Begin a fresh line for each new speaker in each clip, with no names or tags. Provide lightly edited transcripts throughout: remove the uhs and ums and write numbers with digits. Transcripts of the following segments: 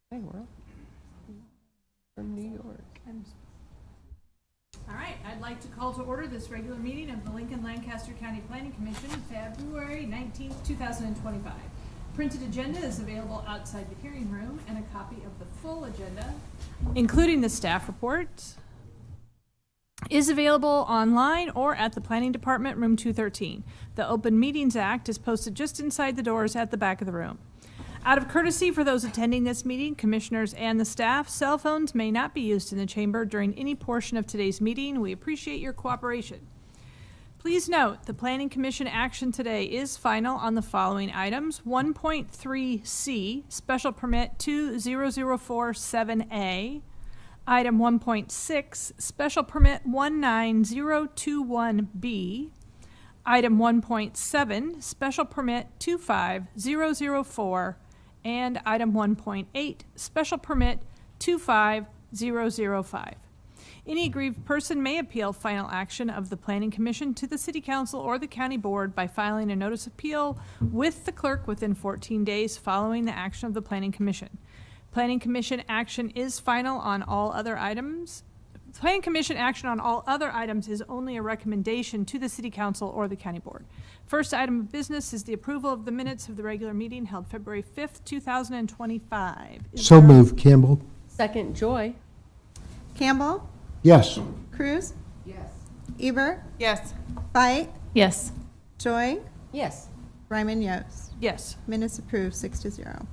Hey, world. From New York.
All right, I'd like to call to order this regular meeting of the Lincoln Lancaster County Planning Commission, February 19th, 2025. Printed agenda is available outside the hearing room, and a copy of the full agenda, including the staff report, is available online or at the Planning Department, room 213. The Open Meetings Act is posted just inside the doors at the back of the room. Out of courtesy for those attending this meeting, commissioners and the staff, cell phones may not be used in the chamber during any portion of today's meeting. We appreciate your cooperation. Please note, the Planning Commission action today is final on the following items. 1.3C, Special Permit 20047A. Item 1.6, Special Permit 19021B. Item 1.7, Special Permit 25004. And item 1.8, Special Permit 25005. Any aggrieved person may appeal final action of the Planning Commission to the City Council or the County Board by filing a notice of appeal with the clerk within 14 days following the action of the Planning Commission. Planning Commission action is final on all other items. Planning Commission action on all other items is only a recommendation to the City Council or the County Board. First item of business is the approval of the minutes of the regular meeting held February 5th, 2025.
So moved, Campbell.
Second, Joy.
Campbell,
Yes.
Cruz,
Yes.
Eber,
Yes.
Fight,
Yes.
Joy,
Yes.
Ryman Yost.
Yes.
Minutes approved, 6-0.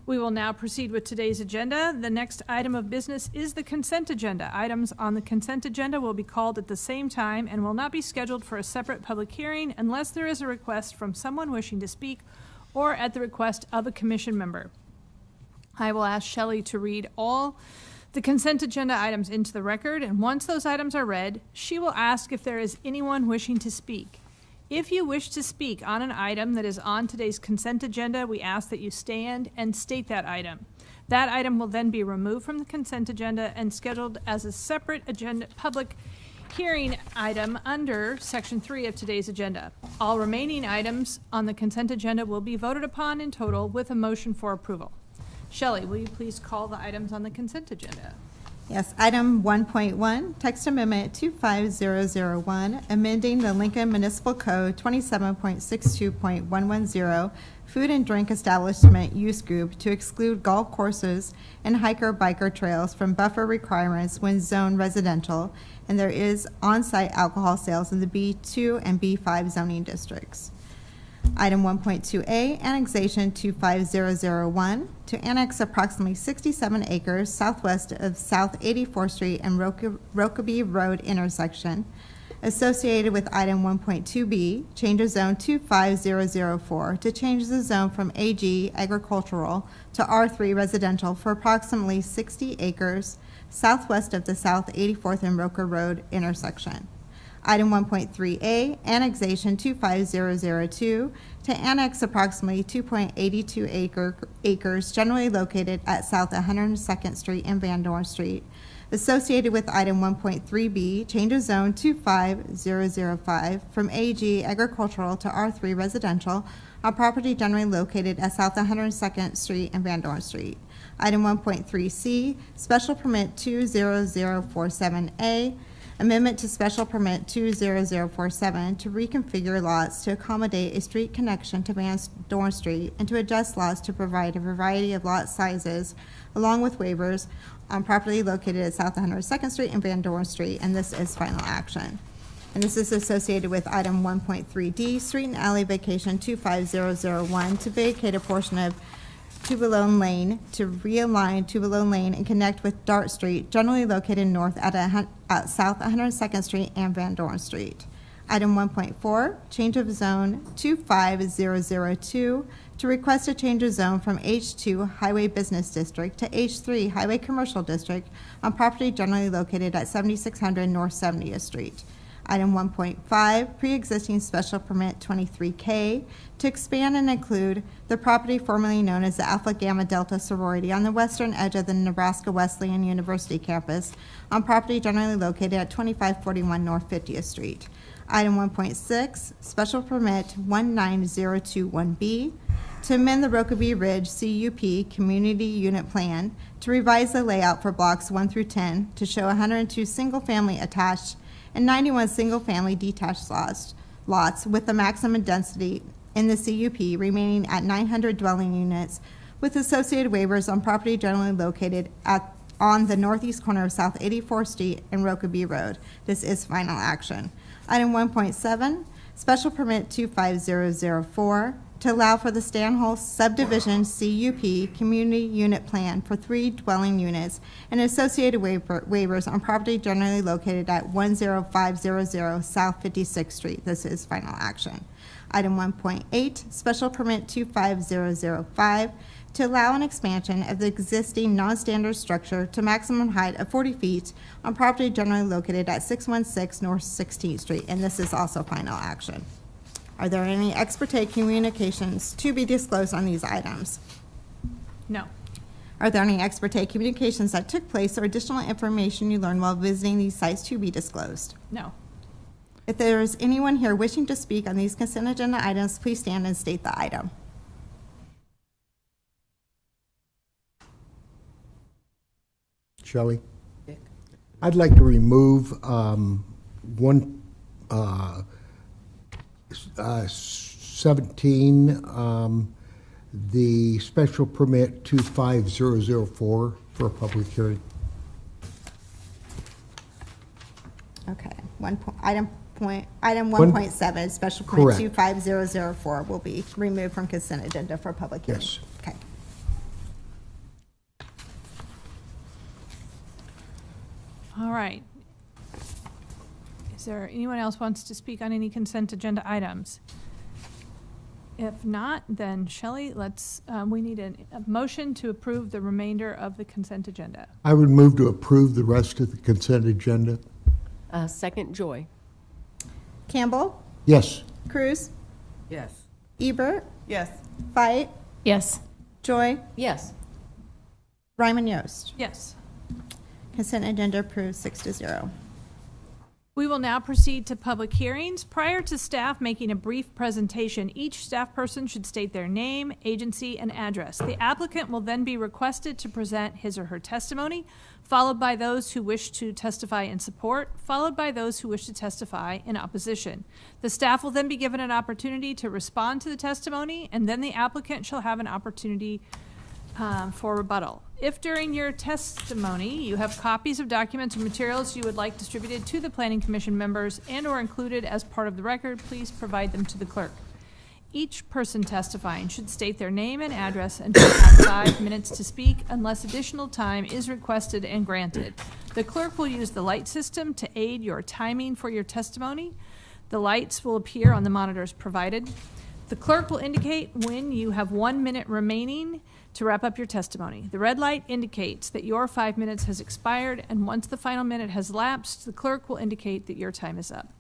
We will now proceed with today's agenda. The next item of business is the consent agenda. Items on the consent agenda will be called at the same time and will not be scheduled for a separate public hearing unless there is a request from someone wishing to speak or at the request of a commission member. I will ask Shelley to read all the consent agenda items into the record, and once those items are read, she will ask if there is anyone wishing to speak. If you wish to speak on an item that is on today's consent agenda, we ask that you stand and state that item. That item will then be removed from the consent agenda and scheduled as a separate agenda public hearing item under Section 3 of today's agenda. All remaining items on the consent agenda will be voted upon in total with a motion for approval. Shelley, will you please call the items on the consent agenda?
Yes, item 1.1, text amendment 25001, amending the Lincoln Municipal Code 27.62.110, food and drink establishment use group to exclude golf courses and hiker-biker trails from buffer requirements when zoned residential, and there is on-site alcohol sales in the B2 and B5 zoning districts. Item 1.2A, annexation 25001, to annex approximately 67 acres southwest of South 84th Street and Rokeby Road intersection. Associated with item 1.2B, change of zone 25004 to change the zone from AG agricultural to R3 residential for approximately 60 acres southwest of the South 84th and Roker Road intersection. Item 1.3A, annexation 25002, to annex approximately 2.82 acres generally located at South 102nd Street and Van Dorn Street. Associated with item 1.3B, change of zone 25005 from AG agricultural to R3 residential on property generally located at South 102nd Street and Van Dorn Street. Item 1.3C, special permit 20047A, amendment to special permit 20047 to reconfigure lots to accommodate a street connection to Van Dorn Street and to adjust lots to provide a variety of lot sizes along with waivers on property located at South 102nd Street and Van Dorn Street, and this is final action. And this is associated with item 1.3D, street and alley vacation 25001 to vacate a portion of Tubalone Lane to realign Tubalone Lane and connect with Dart Street, generally located north at South 102nd Street and Van Dorn Street. Item 1.4, change of zone 25002 to request a change of zone from H2 Highway Business District to H3 Highway Commercial District on property generally located at 7600 North 70th Street. Item 1.5, pre-existing special permit 23K to expand and include the property formerly known as the Alpha Gamma Delta sorority on the western edge of the Nebraska Wesleyan University campus on property generally located at 2541 North 50th Street. Item 1.6, special permit 19021B to amend the Rokeby Ridge CUP Community Unit Plan to revise the layout for blocks 1 through 10 to show 102 single-family attached and 91 single-family detached lots with the maximum density in the CUP remaining at 900 dwelling units with associated waivers on property generally located on the northeast corner of South 84th Street and Rokeby Road. This is final action. Item 1.7, Special Permit 25004 to allow for the Stanhope Subdivision CUP Community Unit Plan for 3 dwelling units and associated waivers on property generally located at 10500 South 56th Street. This is final action. Item 1.8, Special Permit 25005 to allow an expansion of the existing non-standard structure to maximum height of 40 feet on property generally located at 616 North 16th Street, and this is also final action. Are there any ex parte communications to be disclosed on these items?
No.
Are there any ex parte communications that took place or additional information you learned while visiting these sites to be disclosed?
No.
If there is anyone here wishing to speak on these consent agenda items, please stand and state the item.
Shelley? I'd like to remove 17, the special permit 25004 for a public hearing.
Okay, item 1.7, special permit
Correct.
25004 will be removed from consent agenda for public hearing.
Yes.
Okay.
All right. Is there anyone else wants to speak on any consent agenda items? If not, then Shelley, we need a motion to approve the remainder of the consent agenda.
I would move to approve the rest of the consent agenda.
Second, Joy.
Campbell,
Yes.
Cruz,
Yes.
Ebert,
Yes.
Fight,
Yes.
Joy,
Yes.
Ryman Yost.
Yes.
Consent agenda approved 6-0.
We will now proceed to public hearings. Prior to staff making a brief presentation, each staff person should state their name, agency, and address. The applicant will then be requested to present his or her testimony, followed by those who wish to testify in support, followed by those who wish to testify in opposition. The staff will then be given an opportunity to respond to the testimony, and then the applicant shall have an opportunity for rebuttal. If during your testimony you have copies of documents or materials you would like distributed to the Planning Commission members and/or included as part of the record, please provide them to the clerk. Each person testifying should state their name and address and have 5 minutes to speak unless additional time is requested and granted. The clerk will use the light system to aid your timing for your testimony. The lights will appear on the monitors provided. The clerk will indicate when you have 1 minute remaining to wrap up your testimony. The red light indicates that your 5 minutes has expired, and once the final minute has lapsed, the clerk will indicate that your time is up.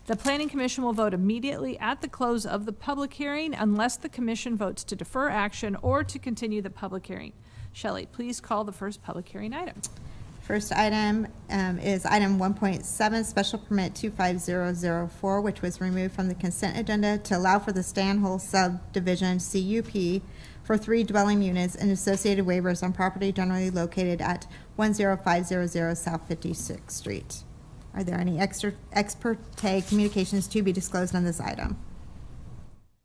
The Planning Commission will vote immediately at the close of the public hearing unless the commission votes to defer action or to continue the public hearing. Shelley, please call the first public hearing item.
First item is item 1.7, special permit 25004, which was removed from the consent agenda to allow for the Stanhope Subdivision CUP for 3 dwelling units and associated waivers on property generally located at 10500 South 56th Street. Are there any ex parte communications to be disclosed on this item?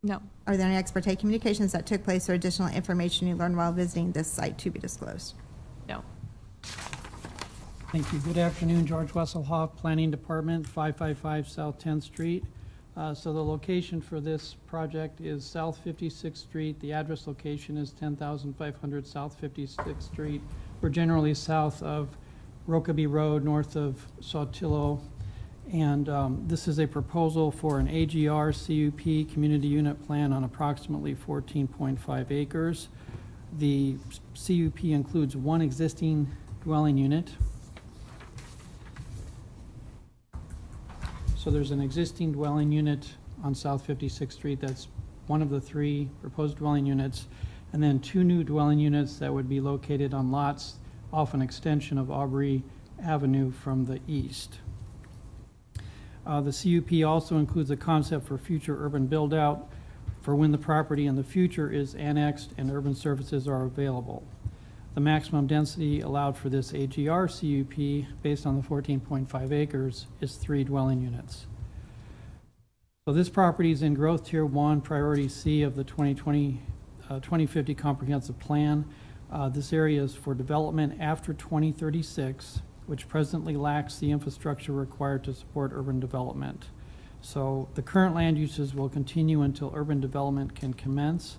No.
Are there any ex parte communications that took place or additional information you learned while visiting this site to be disclosed?
No.
Thank you. Good afternoon, George Wesselhoff, Planning Department, 555 South 10th Street. So the location for this project is South 56th Street. The address location is 10,500 South 56th Street. We're generally south of Rokeby Road, north of Sautillo. And this is a proposal for an AGR CUP community unit plan on approximately 14.5 acres. The CUP includes 1 existing dwelling unit. So there's an existing dwelling unit on South 56th Street. That's one of the 3 proposed dwelling units. And then 2 new dwelling units that would be located on lots off an extension of Aubrey Avenue from the east. The CUP also includes a concept for future urban build-out for when the property in the future is annexed and urban services are available. The maximum density allowed for this AGR CUP, based on the 14.5 acres, is 3 dwelling units. So this property is in Growth Tier 1, Priority C of the 2050 Comprehensive Plan. This area is for development after 2036, which presently lacks the infrastructure required to support urban development. So the current land uses will continue until urban development can commence.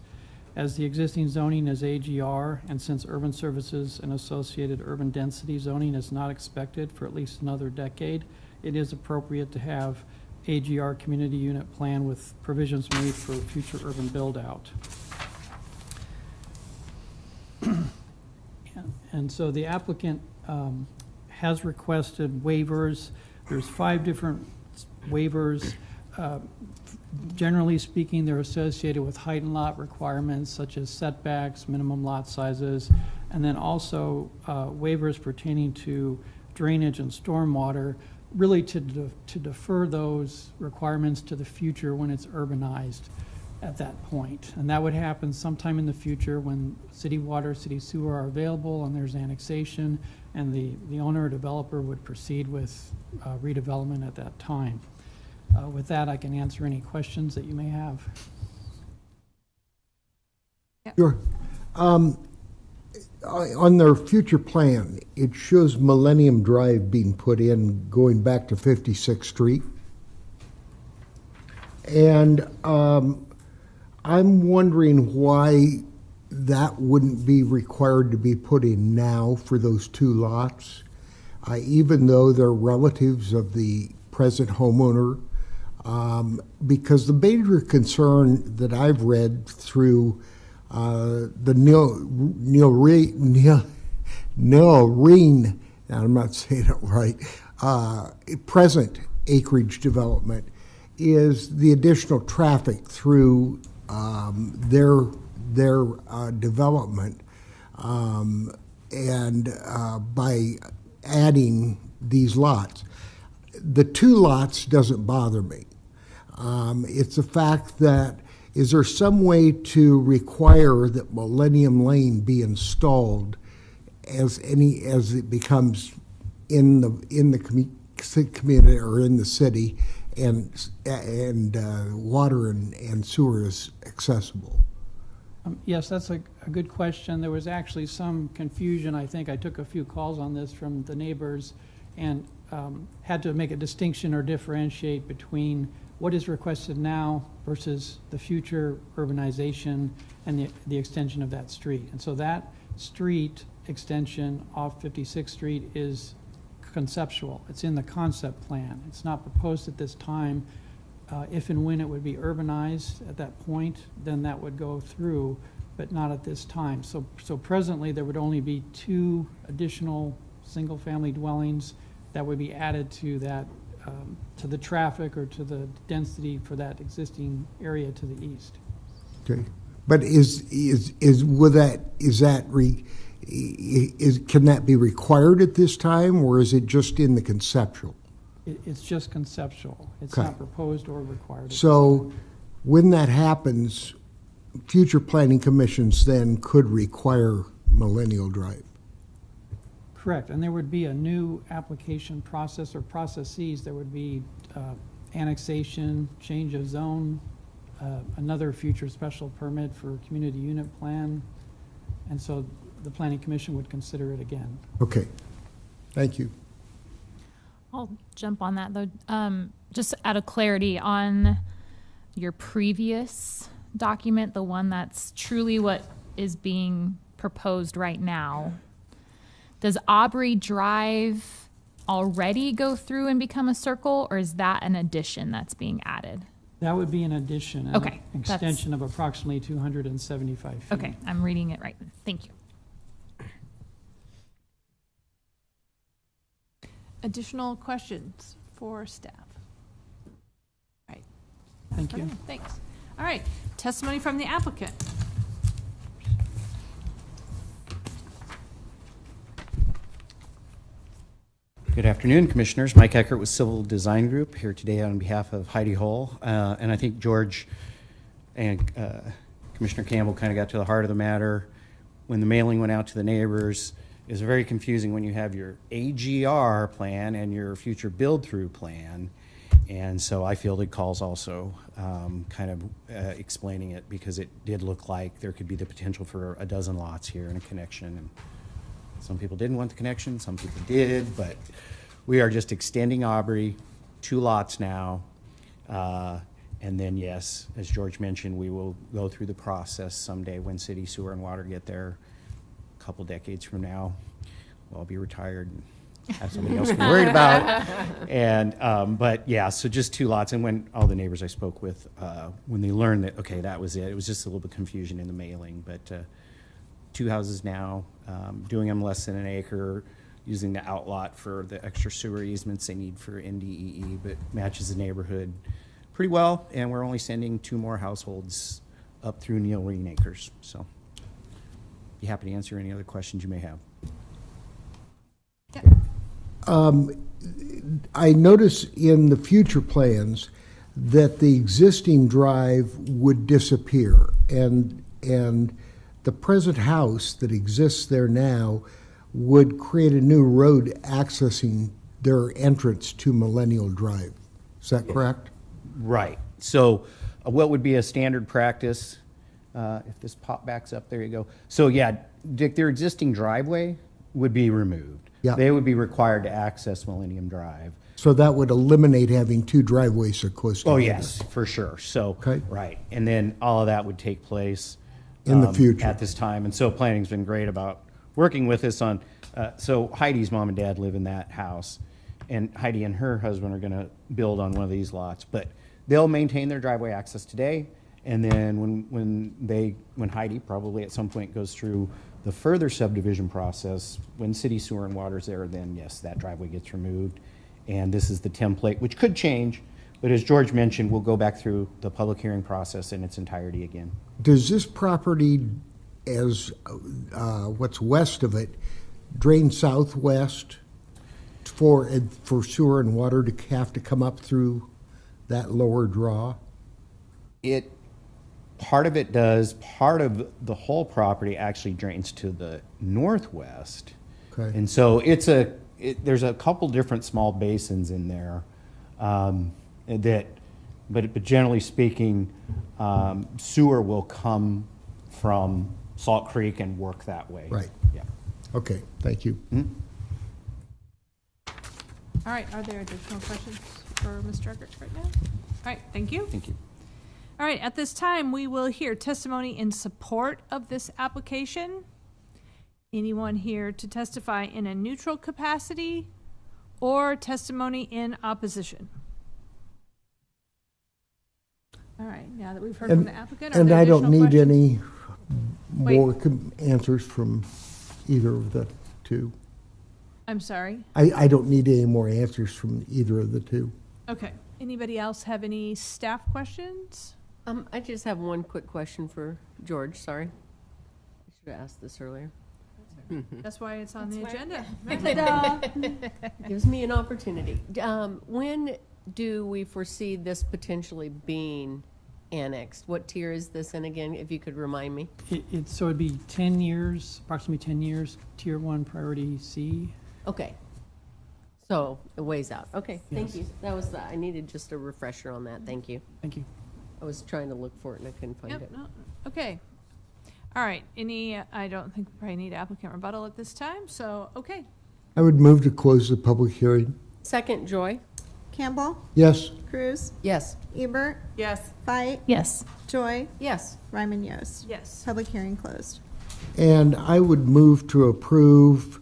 As the existing zoning is AGR, and since urban services and associated urban density zoning is not expected for at least another decade, it is appropriate to have AGR community unit plan with provisions made for future urban build-out. And so the applicant has requested waivers. There's 5 different waivers. Generally speaking, they're associated with height and lot requirements such as setbacks, minimum lot sizes, and then also waivers pertaining to drainage and stormwater, really to defer those requirements to the future when it's urbanized at that point. And that would happen sometime in the future when city water, city sewer are available and there's annexation, and the owner or developer would proceed with redevelopment at that time. With that, I can answer any questions that you may have.
Sure. On their future plan, it shows Millennium Drive being put in going back to 56th Street. And I'm wondering why that wouldn't be required to be put in now for those 2 lots, even though they're relatives of the present homeowner. Because the major concern that I've read through the Neil Reen, I'm not saying it right, present acreage development is the additional traffic through their development, and by adding these lots. The 2 lots doesn't bother me. It's the fact that, is there some way to require that Millennium Lane be installed as it becomes in the community or in the city, and water and sewer is accessible?
Yes, that's a good question. There was actually some confusion. I think I took a few calls on this from the neighbors and had to make a distinction or differentiate between what is requested now versus the future urbanization and the extension of that street. And so that street extension off 56th Street is conceptual. It's in the concept plan. It's not proposed at this time. If and when it would be urbanized at that point, then that would go through, but not at this time. So presently there would only be 2 additional single-family dwellings that would be added to that, to the traffic or to the density for that existing area to the east.
Okay, but can that be required at this time, or is it just in the conceptual?
It's just conceptual. It's
Okay.
not proposed or required.
So when that happens, future planning commissions then could require Millennial Drive.
Correct, and there would be a new application process or processes. There would be annexation, change of zone, another future special permit for community unit plan, and so the planning commission would consider it again.
Okay, thank you.
I'll jump on that though. Just out of clarity on your previous document, the one that's truly what is being proposed right now, does Aubrey Drive already go through and become a circle, or is that an addition that's being added?
That would be an addition, an
Okay,
extension of approximately 275 feet.
Okay, I'm reading it right. Thank you.
Additional questions for staff? All right.
Thank you.
Okay, thanks. All right, testimony from the applicant.
Good afternoon, Commissioners. Mike Eckert with Civil Design Group, here today on behalf of Heidi Hull. And I think George and Commissioner Campbell kind of got to the heart of the matter. When the mailing went out to the neighbors, it was very confusing when you have your AGR plan and your future build-through plan. And so I fielded calls also, kind of explaining it, because it did look like there could be the potential for a dozen lots here and a connection. And some people didn't want the connection, some people did, but we are just extending Aubrey 2 lots now. And then, yes, as George mentioned, we will go through the process someday when city sewer and water get there. A couple decades from now, we'll all be retired and have somebody else to be worried about. And, but yeah, so just 2 lots. And when all the neighbors I spoke with, when they learned that, okay, that was it was just a little bit confusion in the mailing. But 2 houses now, doing them less than an acre, using the outlot for the extra sewer easements they need for NDEE, but matches the neighborhood pretty well. And we're only sending 2 more households up through Neil Reen Acres. So be happy to answer any other questions you may have.
I notice in the future plans that the existing drive would disappear, and the present house that exists there now would create a new road accessing their entrance to Millennial Drive. Is that correct?
Right. So what would be a standard practice, if this pop backs up, there you go. So yeah, Dick, their existing driveway would be removed.
Yeah.
They would be required to access Millennium Drive.
So that would eliminate having 2 driveways so close together.
Oh, yes, for sure. So,
Okay.
right. And then all of that would take place
In the future.
at this time. And so planning's been great about working with us on, so Heidi's mom and dad live in that house, and Heidi and her husband are gonna build on one of these lots, but they'll maintain their driveway access today. And then when Heidi probably at some point goes through the further subdivision process, when city sewer and water's there, then yes, that driveway gets removed. And this is the template, which could change, but as George mentioned, we'll go back through the public hearing process in its entirety again.
Does this property, as what's west of it, drain southwest for sewer and water to have to come up through that lower draw?
Part of it does. Part of the whole property actually drains to the northwest.
Okay.
And so there's a couple different small basins in there, but generally speaking, sewer will come from Salt Creek and work that way.
Right.
Yeah.
Okay, thank you.
All right, are there additional questions for Mr. Eckert right now? All right, thank you.
Thank you.
All right, at this time, we will hear testimony in support of this application. Anyone here to testify in a neutral capacity or testimony in opposition? All right, now that we've heard from the applicant, are
And
there
I don't
additional
need
questions?
any more
Wait.
answers from either of the 2.
I'm sorry.
I don't need any more answers from either of the 2.
Okay. Anybody else have any staff questions?
I just have one quick question for George, sorry. I should have asked this earlier.
That's why it's on the agenda.
Gives me an opportunity. When do we foresee this potentially being annexed? What tier is this in again, if you could remind me?
So it'd be 10 years, approximately 10 years, Tier 1 Priority C.
Okay. So, a ways out. Okay, thank
Yes.
you. I needed just a refresher on that. Thank you.
Thank you.
I was trying to look for it and I couldn't find
Yep,
it.
no, okay. All right, I don't think we probably need applicant rebuttal at this time, so, okay.
I would move to close the public hearing.
Second, Joy?
Campbell,
Yes?
Cruz,
Yes.
Ebert,
Yes.
Fight,
Yes.
Joy,
Yes.
Ryman Yost.
Yes.
Public hearing closed.
And I would move to approve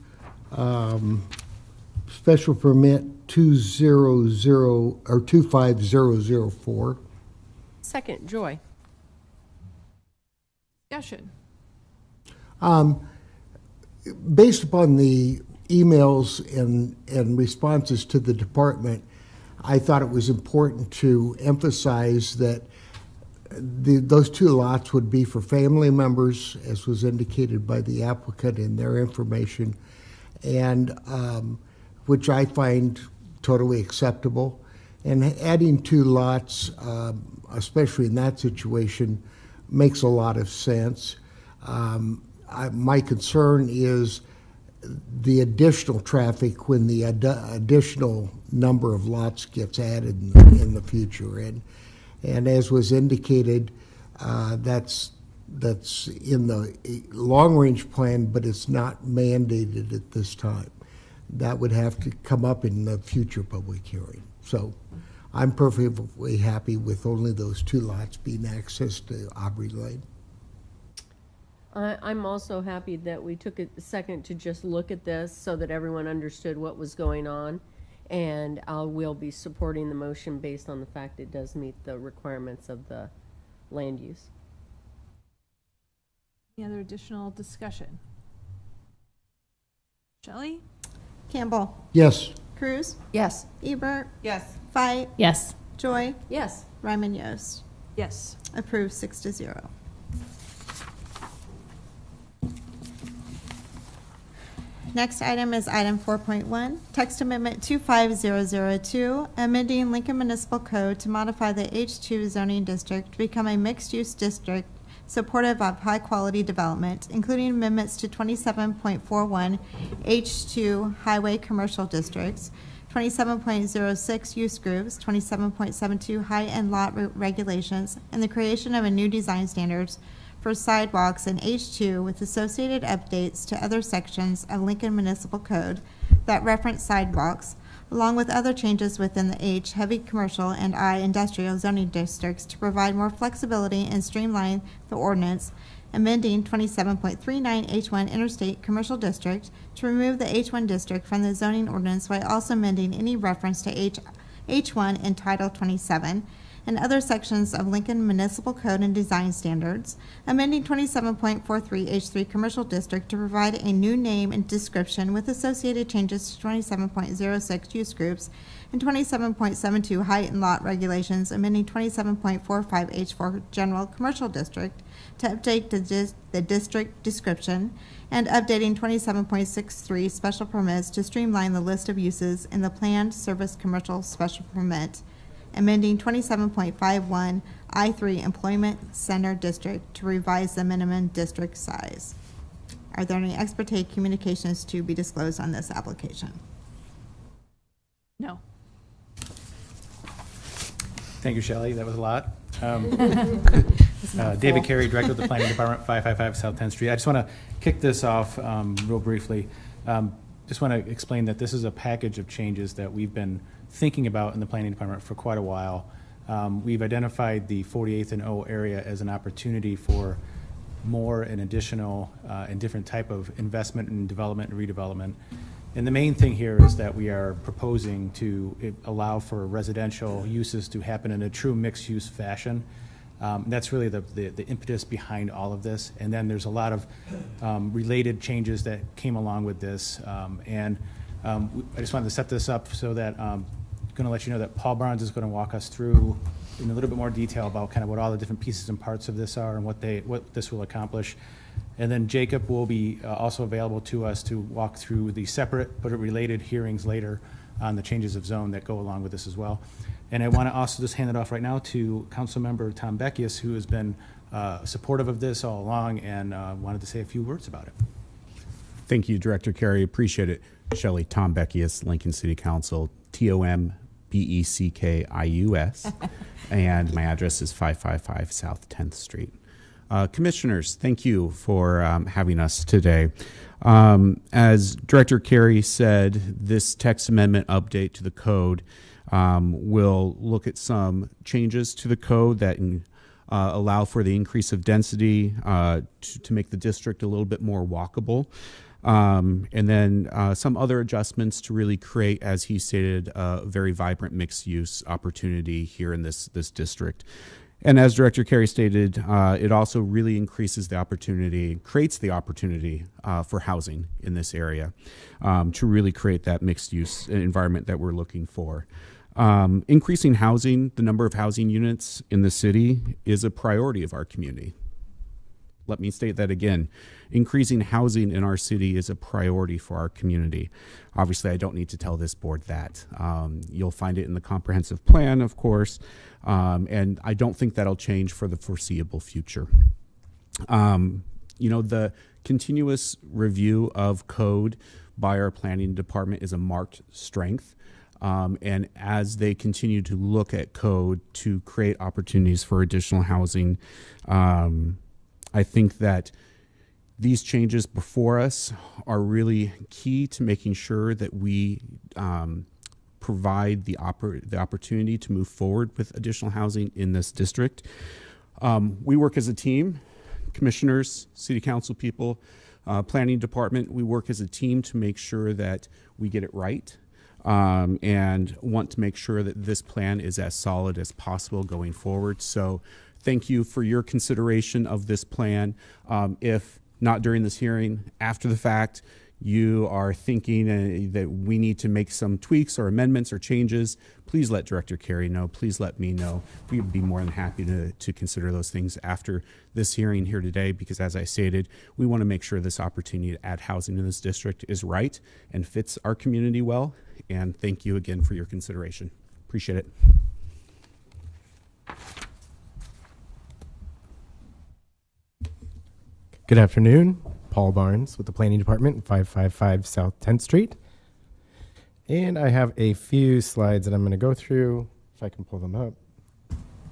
special permit 25004.
Second, Joy?
Discussion.
Based upon the emails and responses to the department, I thought it was important to emphasize that those 2 lots would be for family members, as was indicated by the applicant in their information, and which I find totally acceptable. And adding 2 lots, especially in that situation, makes a lot of sense. My concern is the additional traffic when the additional number of lots gets added in the future. And as was indicated, that's in the long-range plan, but it's not mandated at this time. That would have to come up in the future public hearing. So I'm perfectly happy with only those 2 lots being accessed to Aubrey Lane.
I'm also happy that we took a second to just look at this so that everyone understood what was going on. And I will be supporting the motion based on the fact it does meet the requirements of the land use.
Any other additional discussion? Shelley?
Campbell.
Yes.
Cruz.
Yes.
Ebert.
Yes.
Fight.
Yes.
Joy.
Yes.
Ryman Yost.
Yes.
Approved 6-0. Next item is item 4.1, text amendment 25002, amending Lincoln Municipal Code to modify the H2 zoning district to become a mixed-use district supportive of high-quality development, including amendments to 27.41 H2 highway commercial districts, 27.06 use groups, 27.72 high-end lot regulations, and the creation of a new design standards for sidewalks in H2 with associated updates to other sections of Lincoln Municipal Code that reference sidewalks, along with other changes within the H heavy commercial and I industrial zoning districts to provide more flexibility and streamline the ordinance, amending 27.39 H1 Interstate Commercial District to remove the H1 district from the zoning ordinance while also amending any reference to H1 in Title 27, and other sections of Lincoln Municipal Code and Design Standards, amending 27.43 H3 Commercial District to provide a new name and description with associated changes to 27.06 use groups and 27.72 height and lot regulations, amending 27.45 H4 General Commercial District to update the district description, and updating 27.63 special permits to streamline the list of uses in the planned service commercial special permit, amending 27.51 I3 Employment Center District to revise the minimum district size. Are there any ex parte communications to be disclosed on this application?
No.
Thank you, Shelley. That was a lot. David Carey, Director of the Planning Department, 555 South 10th Street. I just want to kick this off real briefly. Just want to explain that this is a package of changes that we've been thinking about in the Planning Department for quite a while. We've identified the 48th and O area as an opportunity for more and additional and different type of investment and development and redevelopment. And the main thing here is that we are proposing to allow for residential uses to happen in a true mixed-use fashion. That's really the impetus behind all of this. And then there's a lot of related changes that came along with this. I just wanted to set this up so that I'm going to let you know that Paul Barnes is going to walk us through in a little bit more detail about kind of what all the different pieces and parts of this are and what this will accomplish. And then Jacob will be also available to us to walk through the separate but related hearings later on the changes of zone that go along with this as well. And I want to also just hand it off right now to Councilmember Tom Beckius, who has been supportive of this all along and wanted to say a few words about it.
Thank you, Director Carey. Appreciate it. Shelley, Tom Beckius, Lincoln City Council, TOMBECKIUS, and my address is 555 South 10th Street. Commissioners, thank you for having us today. As Director Carey said, this text amendment update to the code will look at some changes to the code that allow for the increase of density to make the district a little bit more walkable. And then some other adjustments to really create, as he stated, a very vibrant mixed-use opportunity here in this district. And as Director Carey stated, it also really increases the opportunity, creates the opportunity for housing in this area to really create that mixed-use environment that we're looking for. Increasing housing, the number of housing units in the city is a priority of our community. Let me state that again. Increasing housing in our city is a priority for our community. Obviously, I don't need to tell this board that. You'll find it in the comprehensive plan, of course, and I don't think that'll change for the foreseeable future. The continuous review of code by our planning department is a marked strength. And as they continue to look at code to create opportunities for additional housing, I think that these changes before us are really key to making sure that we provide the opportunity to move forward with additional housing in this district. We work as a team, commissioners, city council people, planning department. We work as a team to make sure that we get it right. And want to make sure that this plan is as solid as possible going forward. So thank you for your consideration of this plan. If not during this hearing, after the fact, you are thinking that we need to make some tweaks or amendments or changes, please let Director Carey know. Please let me know. We would be more than happy to consider those things after this hearing here today, because as I stated, we want to make sure this opportunity to add housing in this district is right and fits our community well. And thank you again for your consideration. Appreciate it.
Good afternoon. Paul Barnes with the Planning Department, 555 South 10th Street. And I have a few slides that I'm going to go through, if I can pull them up.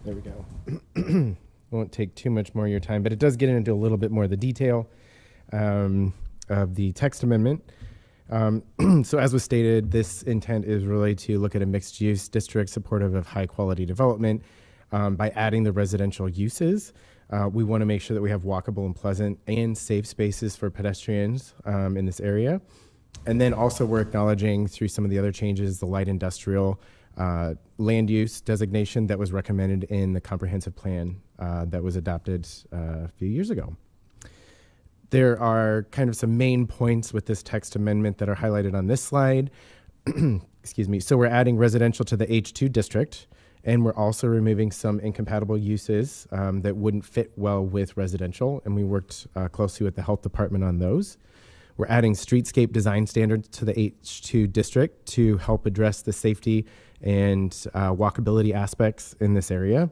There we go. Won't take too much more of your time, but it does get into a little bit more of the detail of the text amendment. So as was stated, this intent is really to look at a mixed-use district supportive of high-quality development by adding the residential uses. We want to make sure that we have walkable and pleasant and safe spaces for pedestrians in this area. And then also we're acknowledging through some of the other changes, the light industrial land use designation that was recommended in the comprehensive plan that was adopted a few years ago. There are kind of some main points with this text amendment that are highlighted on this slide. Excuse me. So we're adding residential to the H2 district. And we're also removing some incompatible uses that wouldn't fit well with residential, and we worked closely with the health department on those. We're adding streetscape design standards to the H2 district to help address the safety and walkability aspects in this area.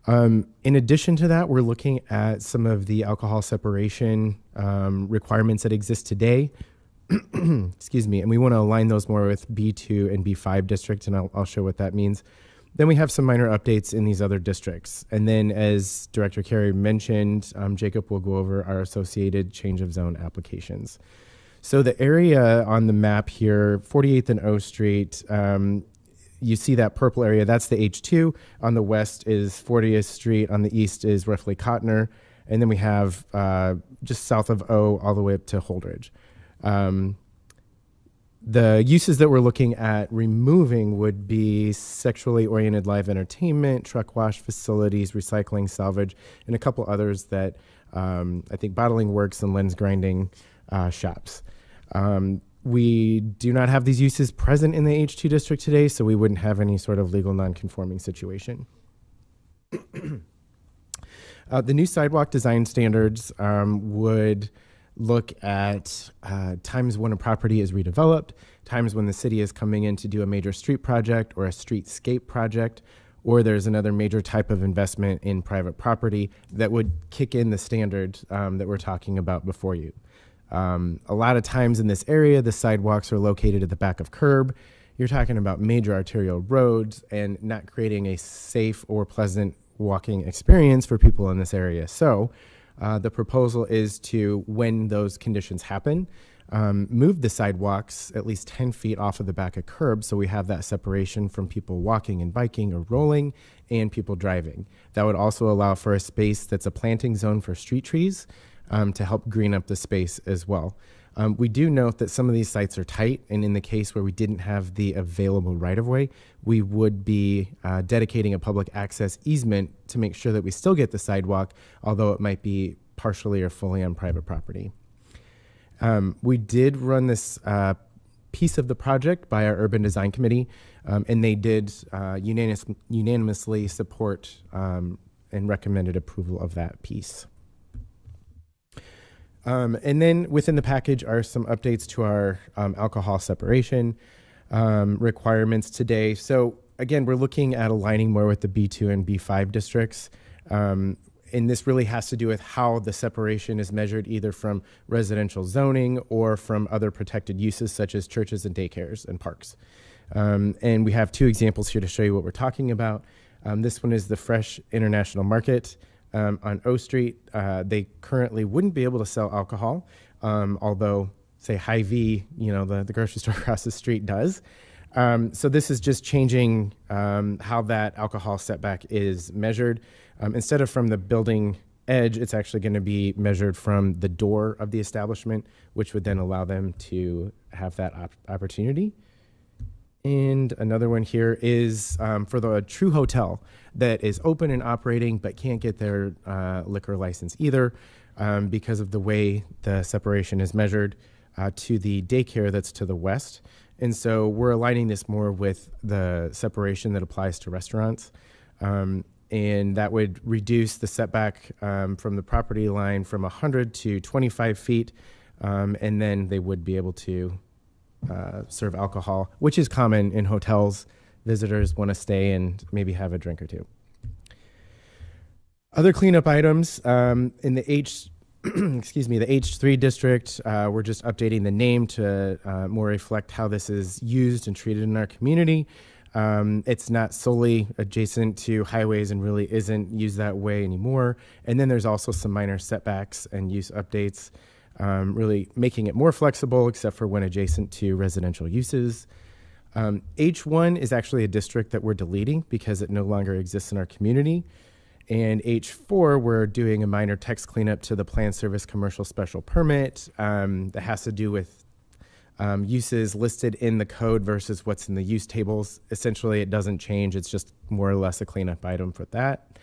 In addition to that, we're looking at some of the alcohol separation requirements that exist today. Excuse me, and we want to align those more with B2 and B5 districts, and I'll show what that means. Then we have some minor updates in these other districts. And then as Director Carey mentioned, Jacob will go over our associated change of zone applications. So the area on the map here, 48th and O Street, you see that purple area, that's the H2. On the west is 40th Street. On the east is roughly Cotner. And then we have just south of O all the way up to Holdridge. The uses that we're looking at removing would be sexually oriented live entertainment, truck wash facilities, recycling, salvage, and a couple others that I think bottling works and lens grinding shops. We do not have these uses present in the H2 district today, so we wouldn't have any sort of legal non-conforming situation. The new sidewalk design standards would look at times when a property is redeveloped, times when the city is coming in to do a major street project or a streetscape project, or there's another major type of investment in private property that would kick in the standard that we're talking about before you. A lot of times in this area, the sidewalks are located at the back of curb. You're talking about major arterial roads and not creating a safe or pleasant walking experience for people in this area. So the proposal is to, when those conditions happen, move the sidewalks at least 10 feet off of the back of curb so we have that separation from people walking and biking or rolling and people driving. That would also allow for a space that's a planting zone for street trees to help green up the space as well. We do note that some of these sites are tight, and in the case where we didn't have the available right-of-way, we would be dedicating a public access easement to make sure that we still get the sidewalk, although it might be partially or fully on private property. We did run this piece of the project by our Urban Design Committee, and they did unanimously support and recommended approval of that piece. And then within the package are some updates to our alcohol separation requirements today. So again, we're looking at aligning more with the B2 and B5 districts. And this really has to do with how the separation is measured either from residential zoning or from other protected uses such as churches and daycares and parks. And we have two examples here to show you what we're talking about. This one is the Fresh International Market on O Street. They currently wouldn't be able to sell alcohol, although, say, Hy-Vee, the grocery store across the street does. So this is just changing how that alcohol setback is measured. Instead of from the building edge, it's actually going to be measured from the door of the establishment, which would then allow them to have that opportunity. And another one here is for the true hotel that is open and operating but can't get their liquor license either because of the way the separation is measured to the daycare that's to the west. And so we're aligning this more with the separation that applies to restaurants. And that would reduce the setback from the property line from 100 to 25 feet. And then they would be able to serve alcohol, which is common in hotels. Visitors want to stay and maybe have a drink or two. Other cleanup items in the the H3 district, we're just updating the name to more reflect how this is used and treated in our community. It's not solely adjacent to highways and really isn't used that way anymore. And then there's also some minor setbacks and use updates, really making it more flexible except for when adjacent to residential uses. H1 is actually a district that we're deleting because it no longer exists in our community. And H4, we're doing a minor text cleanup to the Plan Service Commercial Special Permit that has to do with uses listed in the code versus what's in the use tables. Essentially, it doesn't change. It's just more or less a cleanup item for that.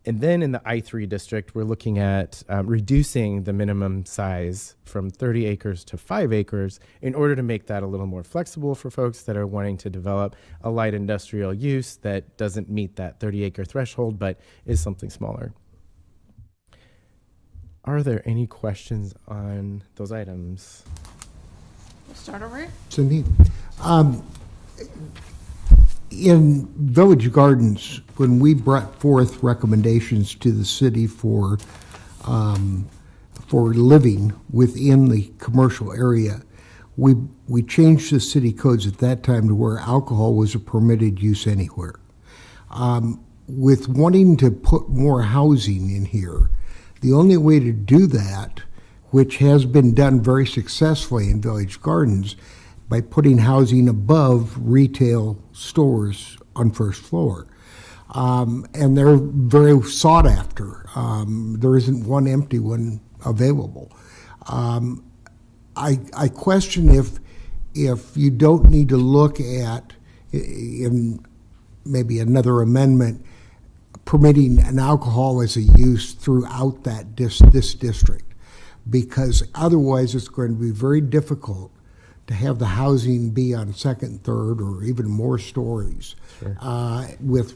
And then in the I3 district, we're looking at reducing the minimum size from 30 acres to 5 acres in order to make that a little more flexible for folks that are wanting to develop a light industrial use that doesn't meet that 30-acre threshold, but is something smaller. Are there any questions on those items?
We'll start over here.
Cindy, in Village Gardens, when we brought forth recommendations to the city for living within the commercial area, we changed the city codes at that time to where alcohol was a permitted use anywhere. With wanting to put more housing in here, the only way to do that, which has been done very successfully in Village Gardens, by putting housing above retail stores on first floor. And they're very sought after. There isn't one empty one available. I question if you don't need to look at, in maybe another amendment, permitting an alcohol as a use throughout this district, because otherwise it's going to be very difficult to have the housing be on second, third, or even more stories, sure, with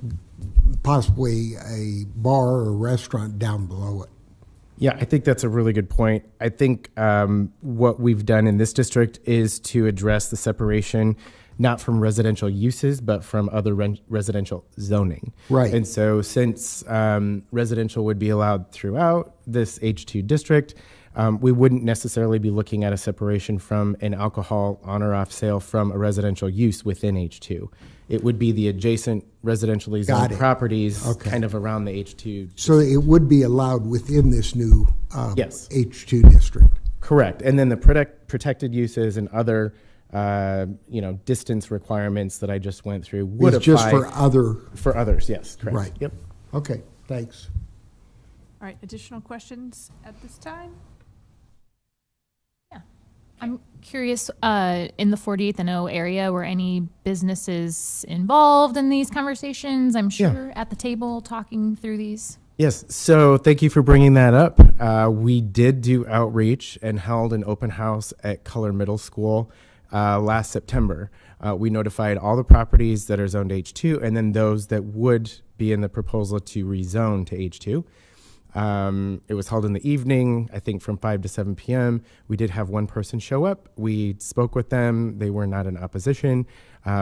possibly a bar or restaurant down below it.
Yeah, I think that's a really good point. I think what we've done in this district is to address the separation not from residential uses, but from other residential zoning.
Right.
And so since residential would be allowed throughout this H2 district, we wouldn't necessarily be looking at a separation from an alcohol on or off sale from a residential use within H2. It would be the adjacent residentially zoned properties kind of around the H2.
So it would be allowed within this new
yes,
H2 district.
Correct. And then the protected uses and other distance requirements that I just went through would apply.
Just
for others, yes, correct.
Right.
Yep.
Okay, thanks.
All right, additional questions at this time?
I'm curious, in the 48th and O area, were any businesses involved in these conversations? I'm sure at the table talking through these.
Yes, so thank you for bringing that up. We did do outreach and held an open house at Color Middle School last September. We notified all the properties that are zoned H2 and then those that would be in the proposal to rezone to H2. It was held in the evening, I think from 5 to 7 p.m. We did have one person show up. We spoke with them. They were not in opposition.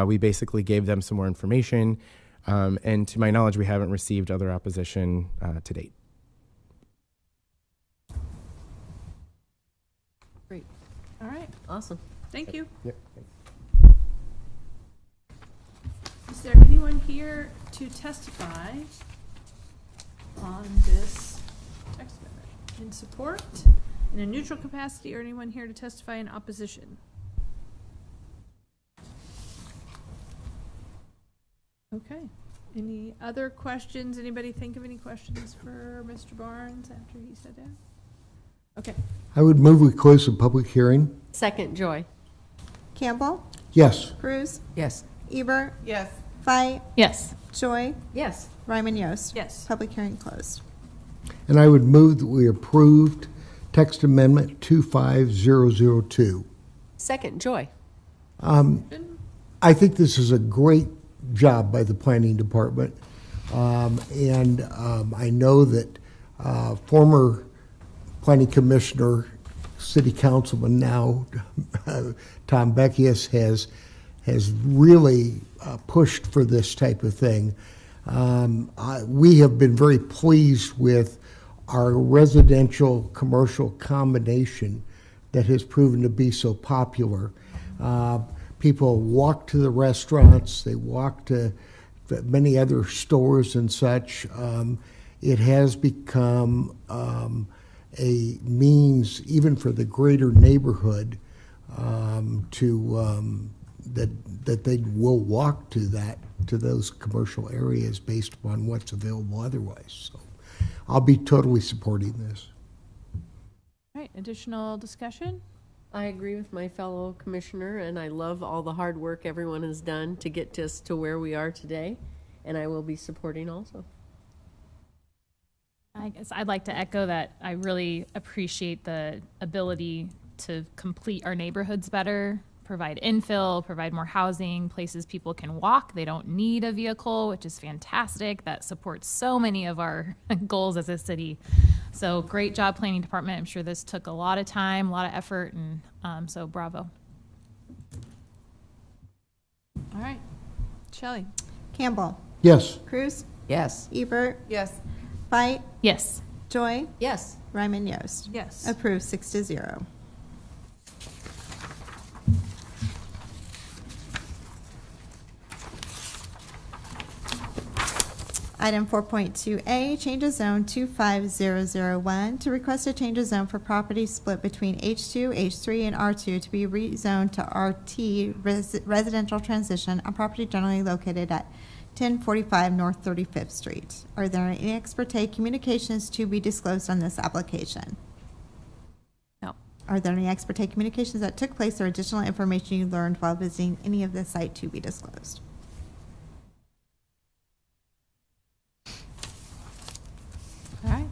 We basically gave them some more information. And to my knowledge, we haven't received other opposition to date.
Great,
All right,
awesome.
thank you.
Yep.
Is there anyone here to testify on this text amendment in support, in a neutral capacity, or anyone here to testify in opposition? Okay. Any other questions? Anybody think of any questions for Mr. Barnes after he sat down? Okay.
I would move we close the public hearing.
Second, Joy.
Campbell,
Yes.
Cruz,
Yes.
Ebert,
Yes.
Fight,
Yes.
Joy,
Yes.
Ryman Yost.
Yes.
Public hearing closed.
And I would move that we approved text amendment 25002.
Second, Joy.
I think this is a great job by the planning department. I know that former planning commissioner, city councilman now, Tom Beckius, has really pushed for this type of thing. We have been very pleased with our residential commercial combination that has proven to be so popular. People walk to the restaurants, they walk to many other stores and such. It has become a means, even for the greater neighborhood, that they will walk to those commercial areas based upon what's available otherwise. So I'll be totally supporting this.
All right, additional discussion?
I agree with my fellow commissioner, and I love all the hard work everyone has done to get us to where we are today, and I will be supporting also.
I guess I'd like to echo that. I really appreciate the ability to complete our neighborhoods better, provide infill, provide more housing, places people can walk. They don't need a vehicle, which is fantastic. That supports so many of our goals as a city. So great job, planning department. I'm sure this took a lot of time, a lot of effort, and so bravo.
All right. Shelley?
Campbell,
Yes.
Cruz,
Yes.
Ebert,
Yes.
Fight,
Yes.
Joy,
Yes.
Ryman Yost.
Yes.
Approved 6-0. Item 4.2A, change of zone 25001 to request a change of zone for property split between H2, H3, and R2 to be rezoned to RT residential transition on property generally located at 1045 North 35th Street. Are there any ex parte communications to be disclosed on this application?
No.
Are there any ex parte communications that took place or additional information you learned while visiting any of the site to be disclosed?
All right.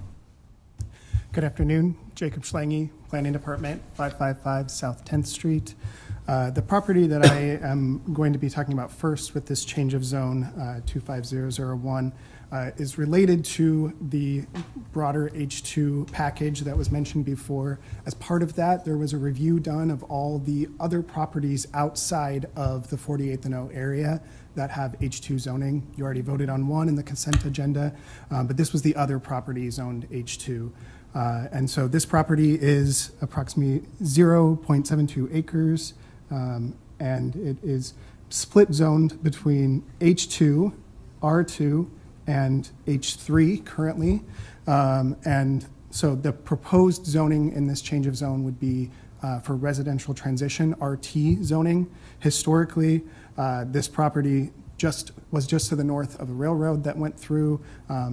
Good afternoon, Jacob Schlange, Planning Department, 555 South 10th Street. The property that I am going to be talking about first with this change of zone 25001 is related to the broader H2 package that was mentioned before. As part of that, there was a review done of all the other properties outside of the 48th and O area that have H2 zoning. You already voted on one in the consent agenda, but this was the other property zoned H2. And so this property is approximately 0.72 acres, and it is split zoned between H2, R2, and H3 currently. And so the proposed zoning in this change of zone would be for residential transition, RT zoning. Historically, this property was just to the north of a railroad that went through.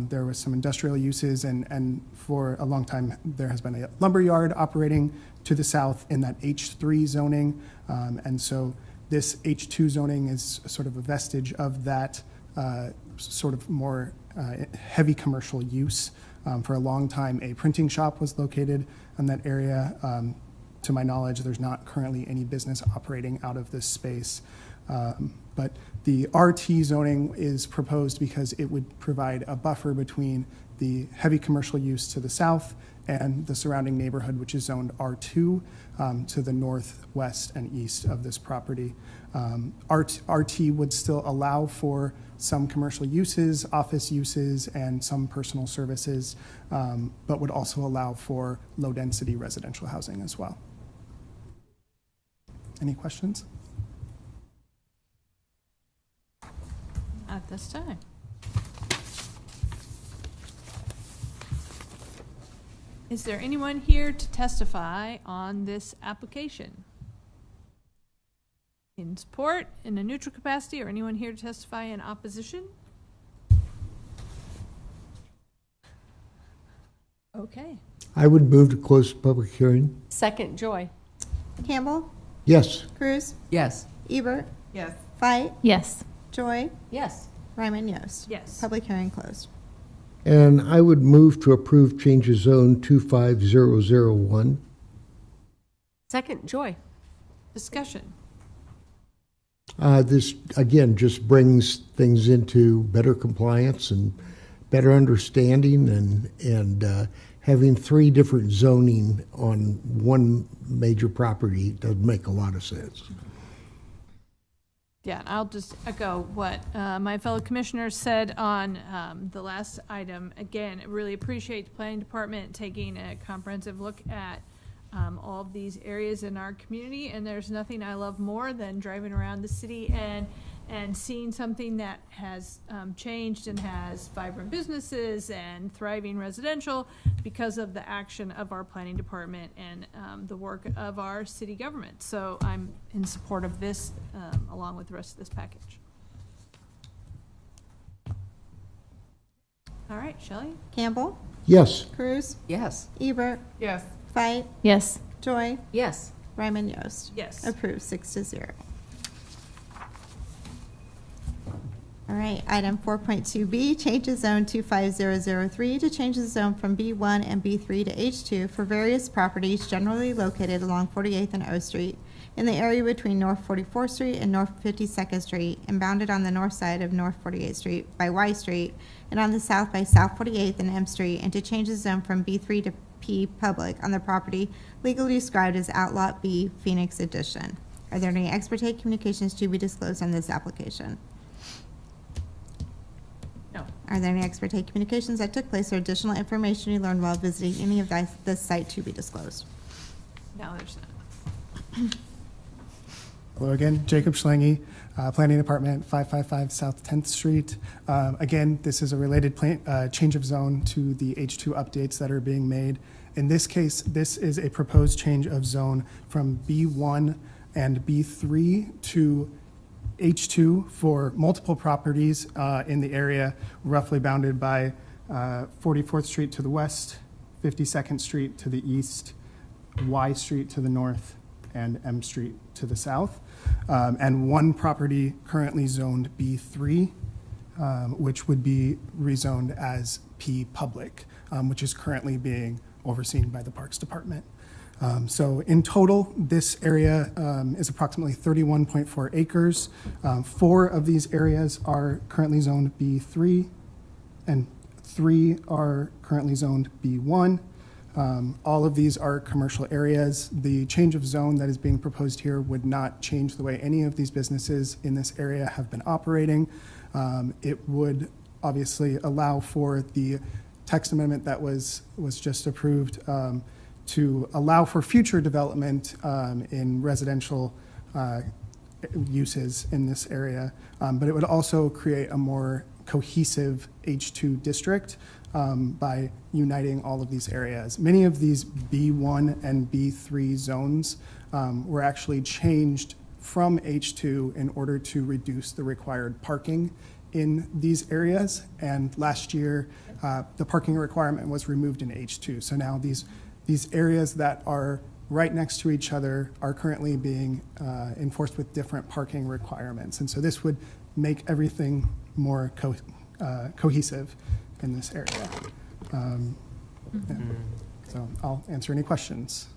There was some industrial uses, and for a long time, there has been a lumber yard operating to the south in that H3 zoning. And so this H2 zoning is sort of a vestige of that sort of more heavy commercial use. For a long time, a printing shop was located in that area. to my knowledge, there's not currently any business operating out of this space. But the RT zoning is proposed because it would provide a buffer between the heavy commercial use to the south and the surrounding neighborhood, which is zoned R2 to the northwest and east of this property. RT would still allow for some commercial uses, office uses, and some personal services, but would also allow for low-density residential housing as well. Any questions?
At this time. Is there anyone here to testify on this application? In support, in a neutral capacity, or anyone here to testify in opposition? Okay.
I would move to close the public hearing.
Second, Joy.
Campbell,
Yes.
Cruz,
Yes.
Ebert,
Yes.
Fight,
Yes.
Joy,
Yes.
Ryman Yost.
Yes.
Public hearing closed.
And I would move to approve change of zone 25001.
Second, Joy.
Discussion.
This, again, just brings things into better compliance and better understanding, and having three different zoning on one major property does make a lot of sense.
Yeah, and I'll just echo what my fellow commissioners said on the last item. Again, I really appreciate the planning department taking a comprehensive look at all of these areas in our community, and there's nothing I love more than driving around the city and seeing something that has changed and has vibrant businesses and thriving residential because of the action of our planning department and the work of our city government. So I'm in support of this along with the rest of this package. All right, Shelley?
Campbell,
Yes.
Cruz,
Yes.
Ebert,
Yes.
Fight,
Yes.
Joy,
Yes.
Ryman Yost.
Yes.
Approved 6-0. All right, item 4.2B, change the zone 25003 to change the zone from B1 and B3 to H2 for various properties generally located along 48th and O Street in the area between North 44th Street and North 52nd Street and bounded on the north side of North 48th Street by Y Street and on the south by South 48th and M Street, and to change the zone from B3 to P public on the property legally described as Outlot B, Phoenix Edition. Are there any ex parte communications to be disclosed on this application?
No.
Are there any ex parte communications that took place or additional information you learned while visiting any of this site to be disclosed?
No, there's not.
Hello again, Jacob Schlange, Planning Department, 555 South 10th Street. Again, this is a related change of zone to the H2 updates that are being made. In this case, this is a proposed change of zone from B1 and B3 to H2 for multiple properties in the area roughly bounded by 44th Street to the west, 52nd Street to the east, Y Street to the north, and M Street to the south. And one property currently zoned B3, which would be rezoned as P Public, which is currently being overseen by the Parks Department. So in total, this area is approximately 31.4 acres. 4 of these areas are currently zoned B3, and 3 are currently zoned B1. All of these are commercial areas. The change of zone that is being proposed here would not change the way any of these businesses in this area have been operating. It would obviously allow for the text amendment that was just approved to allow for future development in residential uses in this area, but it would also create a more cohesive H2 district by uniting all of these areas. Many of these B1 and B3 zones were actually changed from H2 in order to reduce the required parking in these areas, and last year the parking requirement was removed in H2. So now these areas that are right next to each other are currently being enforced with different parking requirements. And so this would make everything more cohesive in this area. Yeah. So I'll answer any questions.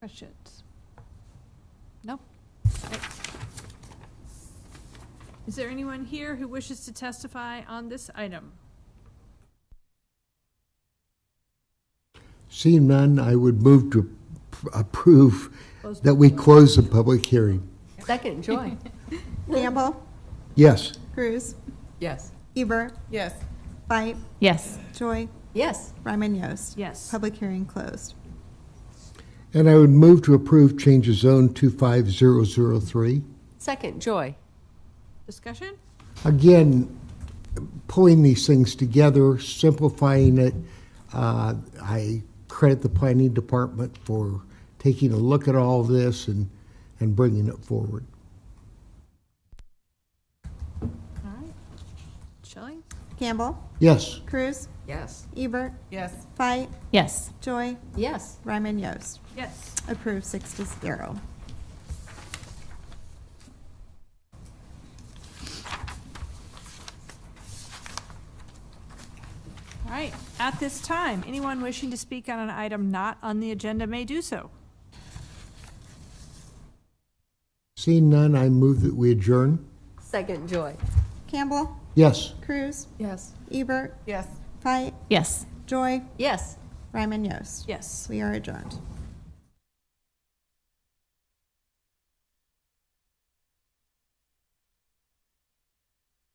Questions? No? Okay. Is there anyone here who wishes to testify on this item?
Seeing none, I would move to approve that we close the public hearing.
Second, Joy.
Campbell,
Yes.
Cruz,
Yes.
Ebert,
Yes.
Fight,
Yes.
Joy,
Yes.
Ryman Yost.
Yes.
Public hearing closed.
And I would move to approve change of zone 25003.
Second, Joy.
Discussion?
Again, pulling these things together, simplifying it. I credit the planning department for taking a look at all this and bringing it forward.
All right. Shelley?
Campbell,
Yes.
Cruz,
Yes.
Ebert,
Yes.
Fight,
Yes.
Joy,
Yes.
Ryman Yost.
Yes.
Approved 6-0.
All right. At this time, anyone wishing to speak on an item not on the agenda may do so.
Seeing none, I move that we adjourn.
Second, Joy.
Campbell,
Yes.
Cruz,
Yes.
Ebert,
Yes.
Fight,
Yes.
Joy,
Yes.
Ryman Yost.
Yes.
We are adjourned.